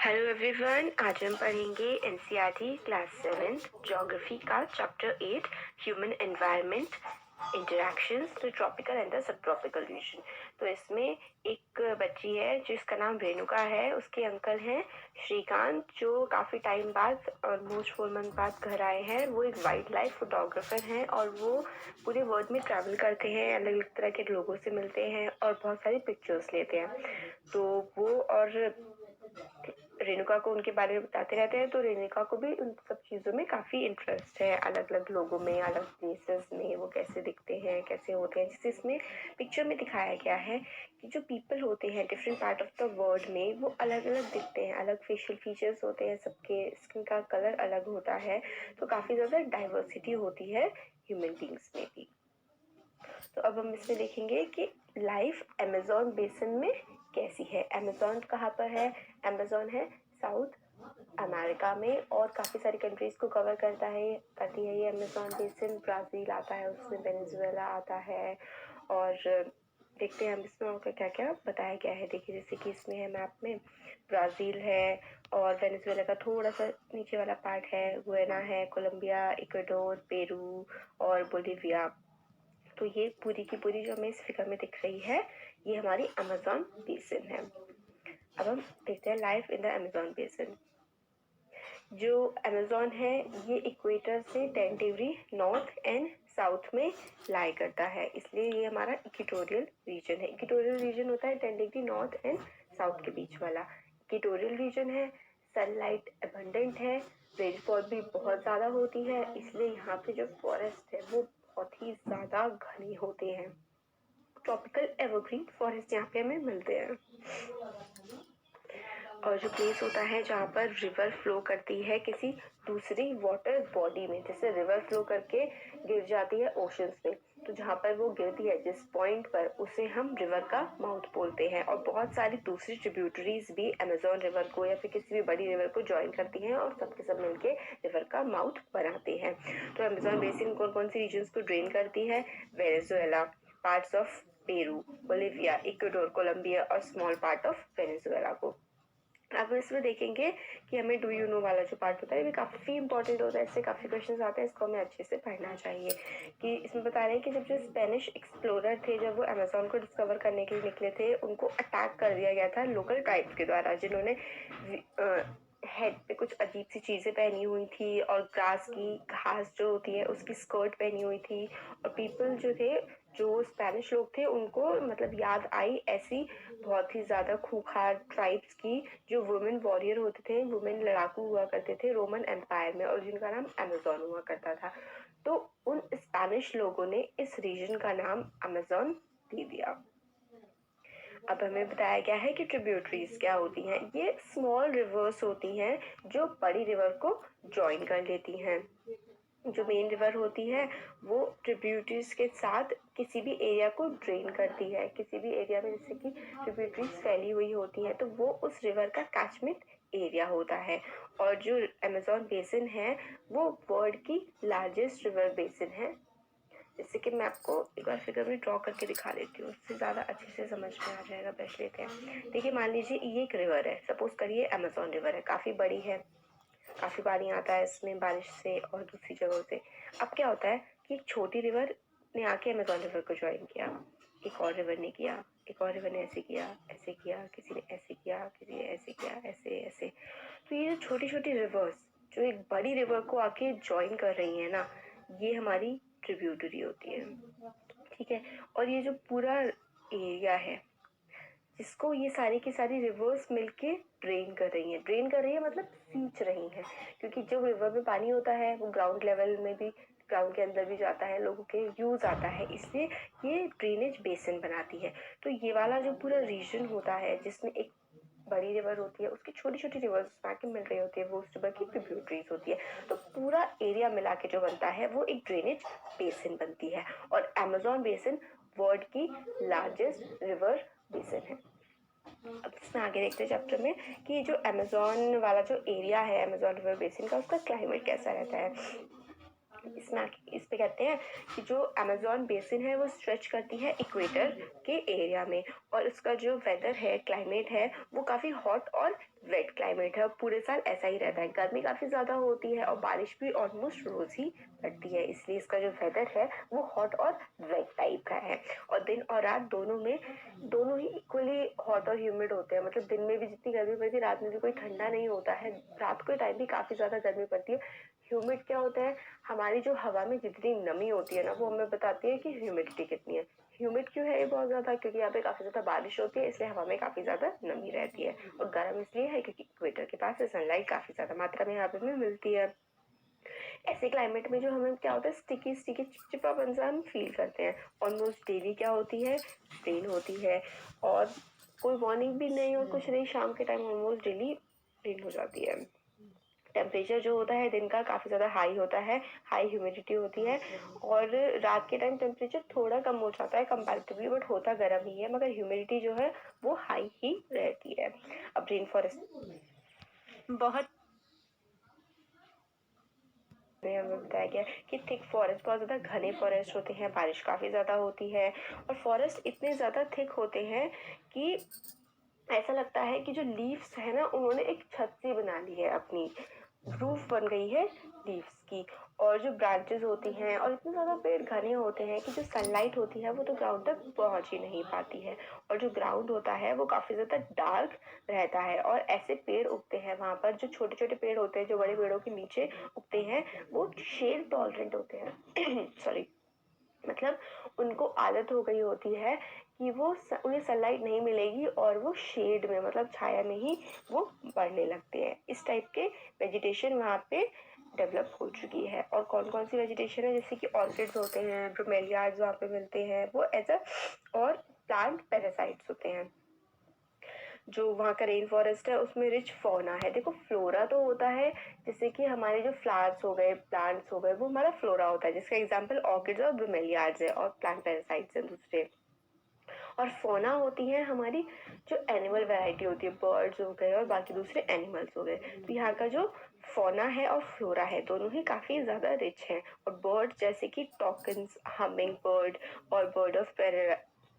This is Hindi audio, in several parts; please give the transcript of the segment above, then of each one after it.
हेलो एवरीवन, आज हम पढ़ेंगे एनसीईआरटी क्लास 7 ज्योग्राफी का chapter 8 human environment interactions the tropical and the sub tropical region. तो इसमें एक बच्ची है जिसका नाम रेणुका है, उसके अंकल हैं श्रीकांत जो काफ़ी टाइम बाद ऑलमोस्ट 4 मंथ बाद घर आए हैं। वो एक वाइल्ड लाइफ फोटोग्राफर हैं और वो पूरे वर्ल्ड में ट्रैवल करते हैं, अलग अलग तरह के लोगों से मिलते हैं और बहुत सारी पिक्चर्स लेते हैं। तो वो और रेणुका को उनके बारे में बताते रहते हैं। तो रेणुका को भी उन सब चीज़ों में काफ़ी इंटरेस्ट है, अलग अलग लोगों में, अलग प्लेसेस में वो कैसे दिखते हैं, कैसे होते हैं। जैसे इसमें पिक्चर में दिखाया गया है कि जो पीपल होते हैं different part of the world में वो अलग अलग दिखते हैं, अलग फेशियल फीचर्स होते हैं, सबके स्किन का कलर अलग होता है। तो काफ़ी ज़्यादा डाइवर्सिटी होती है ह्यूमन बींग्स में भी। तो अब हम इसमें देखेंगे कि लाइफ अमेज़न बेसिन में कैसी है। अमेज़न कहाँ पर है? अमेज़न है साउथ अमेरिका में और काफ़ी सारी कंट्रीज़ को कवर करती है ये अमेज़न बेसिन। ब्राज़ील आता है, उसमें वेनेजुएला आता है। और देखते हैं हम इसमें और क्या क्या बताया गया है। देखिए जैसे कि इसमें है मैप में ब्राज़ील है और वेनेजुएला का थोड़ा सा नीचे वाला पार्ट है, गुयाना है, कोलंबिया, इक्वाडोर, पेरू और बोलिविया। तो ये पूरी की पूरी जो हमें इस फिगर में दिख रही है ये हमारी अमेज़न बेसिन है। अब हम देखते हैं life in the Amazon basin. जो अमेज़न है ये इक्वेटर से 10 डिग्री नॉर्थ एंड साउथ में लाई करता है, इसलिए ये हमारा इक्वेटोरियल रीजन है। इक्वेटोरियल रीजन होता है 10 डिग्री नॉर्थ एंड साउथ के बीच वाला इक्वेटोरियल रीजन है। सनलाइट अबंडेंट है, रेनफॉल भी बहुत ज़्यादा होती है, इसलिए यहाँ पे जो फॉरेस्ट है वो बहुत ही ज़्यादा घने होते हैं। ट्रॉपिकल एवरग्रीन फॉरेस्ट यहाँ पे हमें मिलते हैं। और जो प्लेस होता है जहाँ पर रिवर फ्लो करती है किसी दूसरी वाटर बॉडी में, जैसे रिवर फ्लो करके गिर जाती है ओशंस में, तो जहाँ पर वो गिरती है जिस पॉइंट पर उसे हम रिवर का माउथ बोलते हैं। और बहुत सारी दूसरी ट्रिब्यूटरीज भी अमेज़न रिवर को या फिर किसी भी बड़ी रिवर को ज्वाइन करती हैं और सबके सब मिलके रिवर का माउथ बनाते हैं। तो अमेज़न बेसिन कौन कौन सी रीजन्स को ड्रेन करती है? Venezuela, parts of Peru, Bolivia, Ecuador, Colombia और स्मॉल पार्ट ऑफ वेनेजुएला को। अब इसमें देखेंगे कि हमें डू यू नो वाला जो पार्ट होता है ये काफ़ी इंपॉर्टेंट होता है, इससे काफ़ी क्वेश्चंस आते हैं, इसको हमें अच्छे से पढ़ना चाहिए। कि इसमें बता रहे हैं कि जब जो स्पेनिश एक्सप्लोरर थे, जब वो अमेज़न को डिस्कवर करने के लिए निकले थे, उनको अटैक कर दिया गया था लोकल ट्राइब्स के द्वारा, जिन्होंने हेड पे कुछ अजीब सी चीज़ें पहनी हुई थी और ग्रास की घास जो होती है उसकी स्कर्ट पहनी हुई थी। और पीपल जो थे, जो स्पेनिश लोग थे, उनको मतलब याद आई ऐसी बहुत ही ज़्यादा खूंखार ट्राइब्स की जो वुमेन वॉरियर होते थे, वुमेन लड़ाकू हुआ करते थे रोमन एम्पायर में, और जिनका नाम अमेज़न हुआ करता था। तो उन स्पेनिश लोगों ने इस रीजन का नाम अमेज़न दे दिया। अब हमें बताया गया है कि ट्रिब्यूटरीज क्या होती हैं। ये स्मॉल रिवर्स होती हैं जो बड़ी रिवर को ज्वाइन कर लेती हैं। जो मेन रिवर होती है वो ट्रिब्यूटरीज के साथ किसी भी एरिया को ड्रेन करती है। किसी भी एरिया में जैसे कि ट्रिब्यूटरीज फैली हुई होती है तो वो उस रिवर का कैचमेंट एरिया होता है। और जो अमेज़न बेसिन है वो वर्ल्ड की लार्जेस्ट रिवर बेसिन है। जैसे कि मैं आपको एक बार फिगर में ड्रॉ करके दिखा देती हूँ, उससे ज़्यादा अच्छे से समझ में आ जाएगा। ब्रश लेते हैं। देखिए मान लीजिए ये एक रिवर है, सपोज करिए अमेज़न रिवर है, काफ़ी बड़ी है, काफ़ी पानी आता है इसमें बारिश से और दूसरी जगहों से। अब क्या होता है कि एक छोटी रिवर ने आके अमेज़न रिवर को ज्वाइन किया, एक और रिवर ने किया, एक और रिवर ने ऐसे किया, किसी ने ऐसे किया, किसी ने ऐसे किया, ऐसे ऐसे। तो ये जो छोटी छोटी रिवर्स जो एक बड़ी रिवर को आके ज्वाइन कर रही है ना, ये हमारी ट्रिब्यूटरी होती है, ठीक है। और ये जो पूरा एरिया है जिसको ये सारी की सारी रिवर्स मिलके ड्रेन कर रही है मतलब सींच रही हैं, क्योंकि जो रिवर में पानी होता है वो ग्राउंड लेवल में भी, ग्राउंड के अंदर भी जाता है, लोगों के यूज आता है, इसलिए ये ड्रेनेज बेसिन बनाती है। तो ये वाला जो पूरा रीजन होता है जिसमें एक बड़ी रिवर होती है उसकी छोटी छोटी रिवर्स आके मिल रही होती है, वो उस रिवर की ट्रिब्यूटरीज होती है। तो पूरा एरिया मिला के जो बनता है वो एक ड्रेनेज बेसिन बनती है। और अमेज़न बेसिन वर्ल्ड की लार्जेस्ट रिवर बेसिन है। अब इसमें आगे देखते हैं चैप्टर में कि जो अमेज़न वाला जो एरिया है अमेज़न रिवर बेसिन का, उसका क्लाइमेट कैसा रहता है। इस पे कहते हैं कि जो अमेज़न बेसिन है वो स्ट्रेच करती है इक्वेटर के एरिया में, और उसका जो वेदर है, क्लाइमेट है, वो काफ़ी हॉट और वेट क्लाइमेट है। पूरे साल ऐसा ही रहता है, गर्मी काफ़ी ज़्यादा होती है और बारिश भी ऑलमोस्ट रोज़ ही पड़ती है, इसलिए इसका जो वेदर है वो हॉट और वेट टाइप का है। और दिन और रात दोनों ही इक्वली हॉट और ह्यूमिड होते हैं, मतलब दिन में भी जितनी गर्मी पड़ती है रात में भी कोई ठंडा नहीं होता है, रात के टाइम भी काफ़ी ज़्यादा गर्मी पड़ती है। ह्यूमिड क्या होता है, हमारी जो हवा में जितनी नमी होती है ना वो हमें बताती है कि ह्यूमिडिटी कितनी है। ह्यूमिड क्यों है ये बहुत ज़्यादा, क्योंकि यहाँ पे काफ़ी ज़्यादा बारिश होती है, इसलिए हवा में काफ़ी ज़्यादा नमी रहती है। और गर्म इसलिए है क्योंकि इक्वेटर के पास सनलाइट काफ़ी ज़्यादा मात्रा में यहाँ पे हमें मिलती है। ऐसे क्लाइमेट में जो हमें क्या होता है, स्टिकी स्टिकी चिपचिपापन सा हम फील करते हैं। ऑलमोस्ट डेली क्या होती है, रेन होती है, और कोई वार्निंग भी नहीं और कुछ नहीं, शाम के टाइम ऑलमोस्ट डेली रेन हो जाती है। टेम्परेचर जो होता है दिन का काफ़ी ज़्यादा हाई होता है, हाई ह्यूमिडिटी होती है, और रात के टाइम टेम्परेचर थोड़ा कम हो जाता है कंपैरेटिवली, बट होता गर्म ही है, मगर ह्यूमिडिटी जो है वो हाई ही रहती है। अब रेन फॉरेस्ट बहुत में हमें बताया गया कि थिक फॉरेस्ट, बहुत ज़्यादा घने फॉरेस्ट होते हैं, बारिश काफ़ी ज़्यादा होती है, और फॉरेस्ट इतने ज़्यादा थिक होते हैं कि ऐसा लगता है कि जो लीव्स है ना उन्होंने एक छत सी बना ली है, अपनी रूफ बन गई है लीव्स की। और जो ब्रांचेस होती हैं, और इतने ज़्यादा पेड़ घने होते हैं कि जो सनलाइट होती है वो तो ग्राउंड तक पहुंच ही नहीं पाती है, और जो ग्राउंड होता है वो काफ़ी ज़्यादा डार्क रहता है। और ऐसे पेड़ उगते हैं वहाँ पर, जो छोटे छोटे पेड़ होते हैं जो बड़े पेड़ों के नीचे उगते हैं, वो शेड टॉलरेंट होते हैं सॉरी, मतलब उनको आदत हो गई होती है कि उन्हें सनलाइट नहीं मिलेगी और वो शेड में, मतलब छाया में ही वो बढ़ने लगते हैं। इस टाइप के वेजिटेशन वहाँ पे डेवलप हो चुकी है। और कौन कौन सी वेजिटेशन है, जैसे कि ऑर्किड्स होते हैं, ब्रोमेलियाड्स वहाँ पे मिलते हैं, वो एज अ, और प्लांट पैरासाइट्स होते हैं। जो वहाँ का रेन फॉरेस्ट है उसमें रिच फौना है। देखो फ्लोरा तो होता है, जैसे कि हमारे जो फ्लावर्स हो गए, प्लांट्स हो गए, वो हमारा फ्लोरा होता है, जिसका एग्जांपल ऑर्किड्स और ब्रोमेलियाड्स है, और प्लांट पैरासाइट्स हैं दूसरे। और फोना होती है हमारी जो एनिमल वैरायटी होती है, बर्ड्स हो गए और बाकी दूसरे एनिमल्स हो गए। तो यहाँ का जो फोना है और फ्लोरा है दोनों ही काफ़ी ज़्यादा रिच हैं। और बर्ड्स जैसे कि टॉकन्स, हमिंग बर्ड और बर्ड ऑफ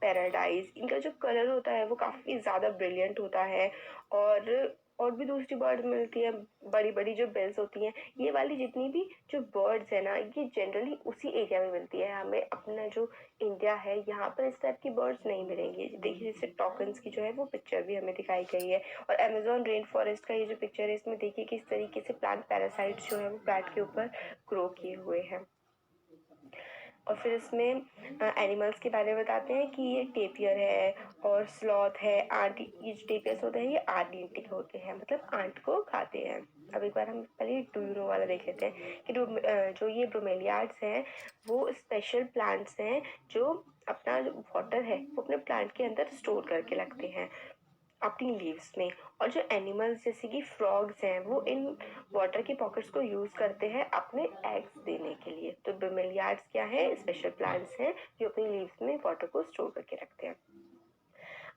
पैराडाइज, इनका जो कलर होता है वो काफ़ी ज़्यादा ब्रिलियंट होता है। और भी दूसरी बर्ड मिलती है, बड़ी बड़ी जो बेल्स होती हैं, ये वाली जितनी भी जो बर्ड्स है ना, ये जनरली उसी एरिया में मिलती है। हमें अपना जो इंडिया है यहाँ पर इस टाइप की बर्ड्स नहीं मिलेंगी। देखिए जैसे टॉकन्स की जो है वो पिक्चर भी हमें दिखाई गई है। और अमेजोन रेन फॉरेस्ट का ये जो पिक्चर है, इसमें देखिए किस तरीके से प्लांट पैरासाइट्स जो है वो प्लांट के ऊपर ग्रो किए हुए हैं। और फिर इसमें एनिमल्स के बारे में बताते हैं कि ये टेपियर है और स्लॉथ है, आंट। ये जो टेपियर्स होते हैं ये आंट ईटिंग होते हैं, मतलब आंट को खाते हैं। अब एक बार हम पहले डू यू नो वाला देख लेते हैं कि जो ये ब्रोमेलियाड्स हैं वो स्पेशल प्लांट्स हैं जो अपना वाटर है वो अपने प्लांट के अंदर स्टोर करके रखते हैं अपनी लीव्स में। और जो एनिमल्स जैसे कि फ्रॉग्स हैं वो इन वाटर की पॉकेट्स को यूज करते हैं अपने एग्स देने के लिए। तो ब्रोमेलियाड्स क्या है, स्पेशल प्लांट्स हैं जो अपनी लीव्स में वाटर को स्टोर करके रखते हैं।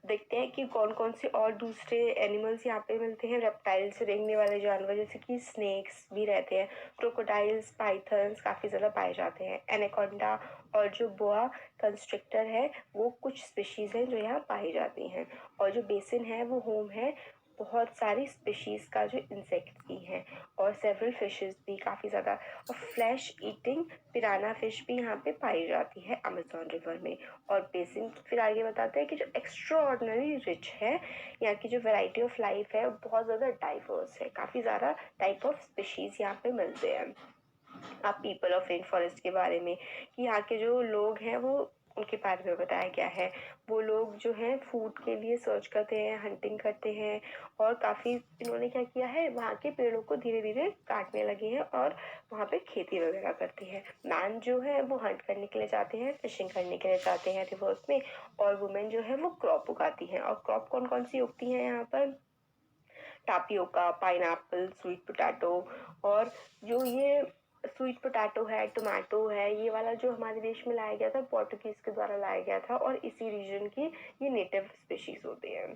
देखते हैं कि कौन कौन से और दूसरे एनिमल्स यहाँ पे मिलते हैं। रेप्टाइल से रेंगने वाले जानवर जैसे कि स्नेक्स भी रहते हैं, क्रोकोडाइल्स, पाइथन्स काफ़ी ज़्यादा पाए जाते हैं, एनाकोंडा और जो बोआ कंस्ट्रिक्टर है वो कुछ स्पीशीज़ हैं जो यहाँ पाई जाती हैं। और जो बेसिन है वो होम है बहुत सारी स्पीशीज़ का जो इंसेक्ट्स की हैं, और सेवरल फिशेस भी काफ़ी ज़्यादा, और फ्लैश ईटिंग पिराना फिश भी यहाँ पे पाई जाती है अमेजोन रिवर में। और बेसिन फिर आगे बताते हैं कि जो एक्स्ट्रा ऑर्डिनरी रिच है, यहाँ की जो वैरायटी ऑफ लाइफ है बहुत ज़्यादा डाइवर्स है, काफ़ी ज़्यादा टाइप ऑफ स्पीशीज़ यहाँ पे मिलते हैं। आप पीपल ऑफ रेन फॉरेस्ट के बारे में, कि यहाँ के जो लोग हैं वो उनके बारे में बताया गया है। वो लोग जो हैं फूड के लिए सर्च करते हैं, हंटिंग करते हैं, और काफ़ी इन्होंने क्या किया है, वहाँ के पेड़ों को धीरे धीरे काटने लगे हैं और वहाँ पे खेती वगैरह करते हैं। मैन जो है वो हंट करने के लिए जाते हैं, फिशिंग करने के लिए जाते हैं रिवर्स में, और वुमेन जो है वो क्रॉप उगाती हैं। और क्रॉप कौन कौन सी उगती हैं यहाँ पर, टापियोका, पाइनएप्पल, स्वीट पोटैटो। और जो ये स्वीट पोटैटो है, टोमेटो है, ये वाला जो हमारे देश में लाया गया था, पोर्टुगीज के द्वारा लाया गया था, और इसी रीजन की ये नेटिव स्पीशीज होते हैं।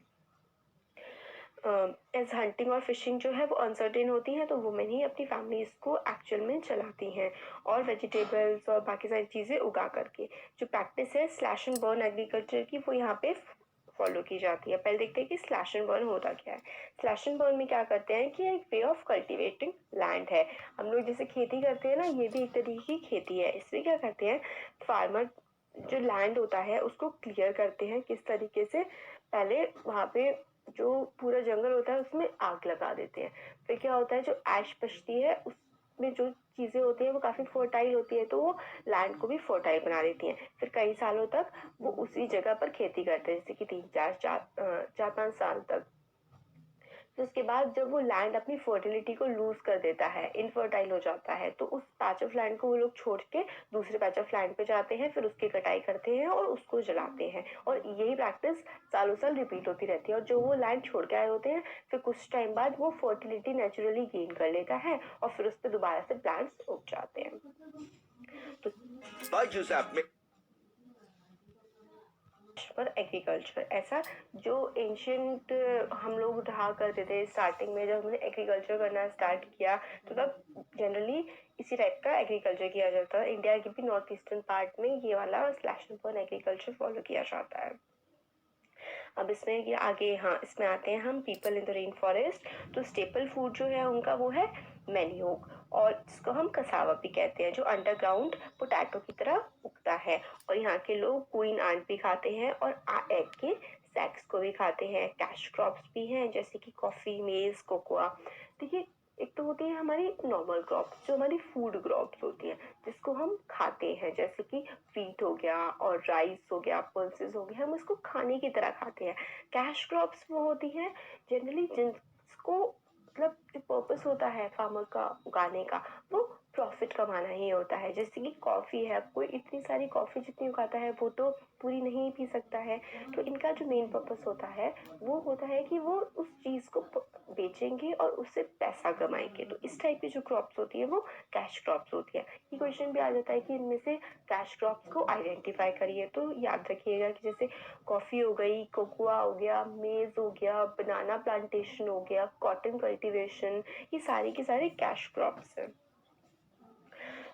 एज हंटिंग और फिशिंग जो है वो अनसर्टेन होती हैं, तो वुमेन ही अपनी फैमिलीज को एक्चुअल में चलाती हैं और वेजिटेबल्स और बाकी सारी चीज़ें उगा करके। जो प्रैक्टिस है स्लैश एंड बर्न एग्रीकल्चर की, वो यहाँ पे फॉलो की जाती है। पहले देखते हैं कि स्लैश एंड बर्न होता क्या है। स्लैश एंड बर्न में क्या करते हैं कि एक वे ऑफ कल्टिवेटिंग लैंड है। हम लोग जैसे खेती करते हैं ना, ये भी एक तरीके की खेती है। इसमें क्या करते हैं, फार्मर जो लैंड होता है उसको क्लियर करते हैं। किस तरीके से, पहले वहाँ पे जो पूरा जंगल होता है उसमें आग लगा देते हैं। फिर क्या होता है, जो ऐश बचती है उसमें जो चीज़ें होती हैं वो काफ़ी फर्टाइल होती है, तो वो लैंड को भी फर्टाइल बना देती हैं। फिर कई सालों तक वो उसी जगह पर खेती करते हैं, जैसे कि 3 4 5 साल तक। फिर उसके बाद जब वो लैंड अपनी फर्टिलिटी को लूज कर देता है, इनफर्टाइल हो जाता है, तो उस पैच ऑफ लैंड को वो लोग छोड़ के दूसरे पैच ऑफ लैंड पे जाते हैं, फिर उसकी कटाई करते हैं और उसको जलाते हैं। और यही प्रैक्टिस सालों साल रिपीट होती रहती है। और जो वो लैंड छोड़ के आए होते हैं, फिर कुछ टाइम बाद वो फर्टिलिटी नेचुरली गेन कर लेता है और फिर उस पर दोबारा से प्लांट्स उग जाते हैं। तो पर एग्रीकल्चर ऐसा जो एंशियंट हम लोग रहा करते थे, स्टार्टिंग में जब हमने एग्रीकल्चर करना स्टार्ट किया तो तब जनरली इसी टाइप का एग्रीकल्चर किया जाता है। इंडिया के भी नॉर्थ ईस्टर्न पार्ट में ये वाला slash and burn agriculture follow किया जाता है। अब इसमें ये आगे, हाँ, इसमें आते हैं हम people in the rain forest. तो स्टेपल फूड जो है उनका वो है मैन्योक, और जिसको हम कसावा भी कहते हैं, जो अंडरग्राउंड पोटैटो की तरह उगता है। और यहाँ के लोग क्वीन आंट भी खाते हैं और एग के सैक्स को भी खाते हैं। कैश क्रॉप्स भी हैं जैसे कि कॉफ़ी, मेज, कोकोआ। देखिए, एक तो होती है हमारी नॉर्मल क्रॉप्स जो हमारी फूड क्रॉप्स होती हैं जिसको हम खाते हैं, जैसे कि वीट हो गया और राइस हो गया, पल्सेस हो गया, हम उसको खाने की तरह खाते हैं। कैश क्रॉप्स वो होती हैं जनरली जिसको मतलब जो पर्पस होता है फार्मर का उगाने का, वो प्रॉफिट कमाना ही होता है। जैसे कि कॉफ़ी है, कोई इतनी सारी कॉफ़ी जितनी उगाता है वो तो पूरी नहीं पी सकता है, तो इनका जो मेन पर्पस होता है वो होता है कि वो उस चीज़ को बेचेंगे और उससे पैसा कमाएंगे। तो इस टाइप की जो क्रॉप्स होती है वो कैश क्रॉप्स होती है। ये क्वेश्चन भी आ जाता है कि इनमें से कैश क्रॉप्स को आइडेंटिफाई करिए, तो याद रखिएगा कि जैसे कॉफ़ी हो गई, कोकोआ हो गया, मेज हो गया, बनाना प्लांटेशन हो गया, कॉटन कल्टीवेशन, ये सारी की सारी कैश क्रॉप्स हैं।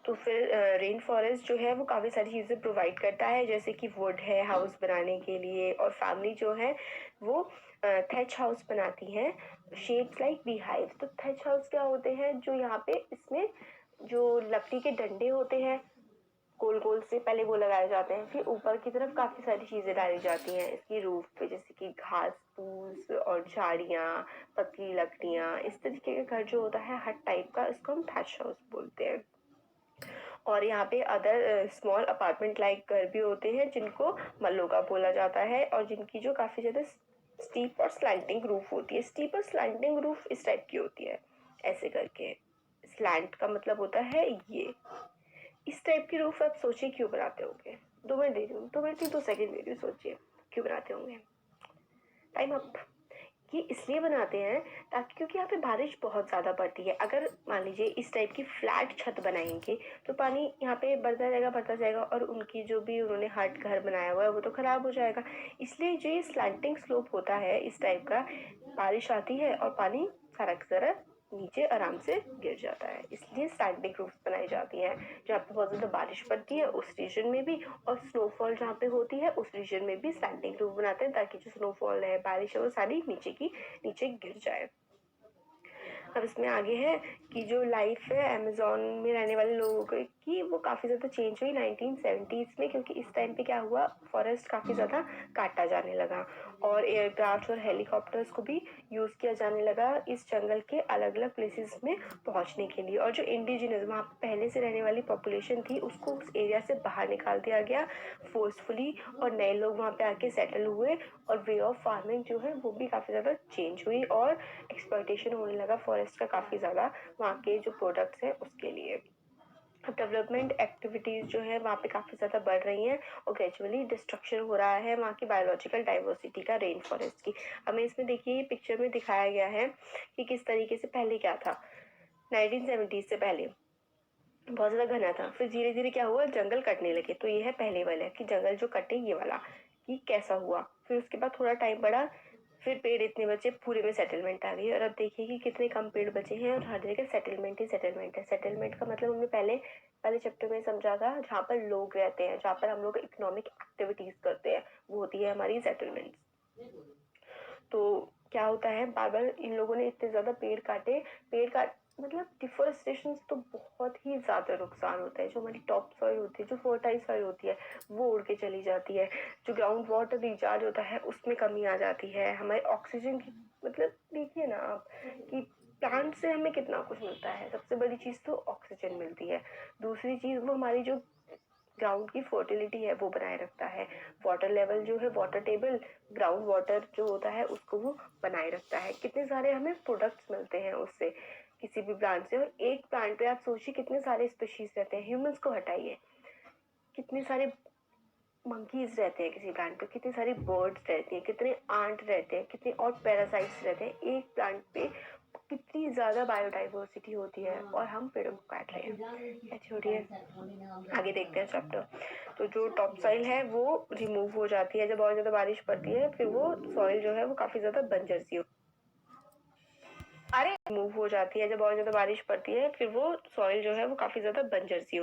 तो फिर रेन फॉरेस्ट जो है वो काफ़ी सारी चीज़ें प्रोवाइड करता है, जैसे कि वुड है हाउस बनाने के लिए, और फैमिली जो है वो थैच हाउस बनाती है, शेप्स लाइक बी हाइव। तो थैच हाउस क्या होते हैं, जो यहाँ पे इसमें जो लकड़ी के डंडे होते हैं गोल गोल से, पहले वो लगाए जाते हैं, फिर ऊपर की तरफ काफ़ी सारी चीज़ें डाली जाती हैं इसकी रूफ पे, जैसे कि घास फूस और झाड़ियाँ, पतली लकड़ियाँ। इस तरीके का घर जो होता है हट टाइप का, इसको हम थैच हाउस बोलते हैं। और यहाँ पे अदर स्मॉल अपार्टमेंट लाइक घर भी होते हैं जिनको मल्लोका बोला जाता है, और जिनकी जो काफ़ी ज़्यादा स्टीप और स्लैंटिंग रूफ होती है। स्टीप और स्लैंटिंग रूफ इस टाइप की होती है, ऐसे करके। स्लैंट का मतलब होता है ये। इस टाइप की रूफ आप सोचिए क्यों बनाते होंगे। 2 मिनट दे रही हूँ, 2 मिनट नहीं 2 सेकंड दे रही हूँ, सोचिए क्यों बनाते होंगे। Time up. ये इसलिए बनाते हैं ताकि, क्योंकि यहाँ पे बारिश बहुत ज़्यादा पड़ती है। अगर मान लीजिए इस टाइप की फ्लैट छत बनाएंगे तो पानी यहाँ पे बढ़ता जाएगा और उनकी जो भी उन्होंने हट घर बनाया हुआ है वो तो ख़राब हो जाएगा। इसलिए जो ये स्लैंटिंग स्लोप होता है इस टाइप का, बारिश आती है और पानी सारा का सारा नीचे आराम से गिर जाता है, इसलिए स्लैंटिंग रूफ्स बनाई जाती हैं। जहाँ पे बहुत ज़्यादा बारिश पड़ती है उस रीजन में भी, और स्नोफॉल जहाँ पे होती है उस रीजन में भी स्लैंटिंग रूफ बनाते हैं, ताकि जो स्नोफॉल है, बारिश है, वो सारी नीचे गिर जाए। अब इसमें आगे है कि जो लाइफ है अमेज़न में रहने वाले लोगों की, वो काफ़ी ज़्यादा चेंज हुई 1970s में, क्योंकि इस टाइम पे क्या हुआ, फॉरेस्ट काफ़ी ज़्यादा काटा जाने लगा और एयरक्राफ्ट और हेलीकॉप्टर्स को भी यूज़ किया जाने लगा इस जंगल के अलग अलग प्लेसेस में पहुंचने के लिए। और जो इंडिजिनस वहाँ पहले से रहने वाली पॉपुलेशन थी उसको उस एरिया से बाहर निकाल दिया गया फोर्सफुली, और नए लोग वहाँ पे आके सेटल हुए, और वे ऑफ फार्मिंग जो है वो भी काफ़ी ज़्यादा चेंज हुई, और एक्सप्लॉयटेशन होने लगा फॉरेस्ट का काफ़ी ज़्यादा वहाँ के जो प्रोडक्ट्स हैं उसके लिए। अब डेवलपमेंट एक्टिविटीज़ जो है वहाँ पे काफ़ी ज़्यादा बढ़ रही हैं और ग्रेजुअली डिस्ट्रक्शन हो रहा है वहाँ की बायोलॉजिकल डाइवर्सिटी का, रेन फॉरेस्ट की। हमें इसमें देखिए पिक्चर में दिखाया गया है कि किस तरीके से पहले क्या था। 1970 से पहले बहुत ज़्यादा घना था, फिर धीरे धीरे क्या हुआ, जंगल कटने लगे। तो ये है पहले वाला कि जंगल जो कटे, ये वाला कि कैसा हुआ। फिर उसके बाद थोड़ा टाइम बढ़ा, फिर पेड़ इतने बचे, पूरे में सेटलमेंट आ गई। और अब देखिए कि कितने कम पेड़ बचे हैं और हर जगह सेटलमेंट ही सेटलमेंट है। सेटलमेंट का मतलब हमने पहले चैप्टर में समझा था, जहाँ पर लोग रहते हैं, जहाँ पर हम लोग इकोनॉमिक एक्टिविटीज करते हैं, वो होती है हमारी सेटलमेंट। तो क्या होता है, बार बार इन लोगों ने इतने ज्यादा पेड़ काट मतलब डिफोरेस्टेशन तो बहुत ही ज्यादा नुकसान होता है। जो हमारी टॉप सॉइल होती है, जो फर्टाइल सॉइल होती है, वो उड़ के चली जाती है। जो ग्राउंड वाटर रिचार्ज होता है उसमें कमी आ जाती है। हमारे ऑक्सीजन की मतलब देखिए ना आप कि प्लांट से हमें कितना कुछ मिलता है। सबसे बड़ी चीज तो ऑक्सीजन मिलती है। दूसरी चीज वो हमारी जो ग्राउंड की फर्टिलिटी है वो बनाए रखता है। वाटर लेवल जो है, वाटर टेबल, ग्राउंड वाटर जो होता है उसको वो बनाए रखता है। कितने सारे हमें प्रोडक्ट्स मिलते हैं उससे, किसी भी प्लांट से। और एक प्लांट पे आप सोचिए कितने सारे स्पीशीज रहते हैं। ह्यूमंस को हटाइए, कितने सारे मंकीज रहते हैं किसी प्लांट पे, कितने सारे बर्ड्स रहते हैं, कितने आंट रहते हैं, कितने और पैरासाइट्स रहते हैं। एक प्लांट पे कितनी ज्यादा बायोडाइवर्सिटी होती है और हम पेड़ों को काट रहे हैं। छोड़िए, आगे देखते हैं चैप्टर। तो जो टॉप सॉइल है वो रिमूव हो जाती है जब बहुत ज्यादा बारिश पड़ती है। फिर वो सॉइल जो है वो काफी ज्यादा बंजर सी रिमूव हो जाती है जब बहुत ज्यादा बारिश पड़ती है। फिर वो सॉइल जो है वो काफी ज्यादा बंजर सी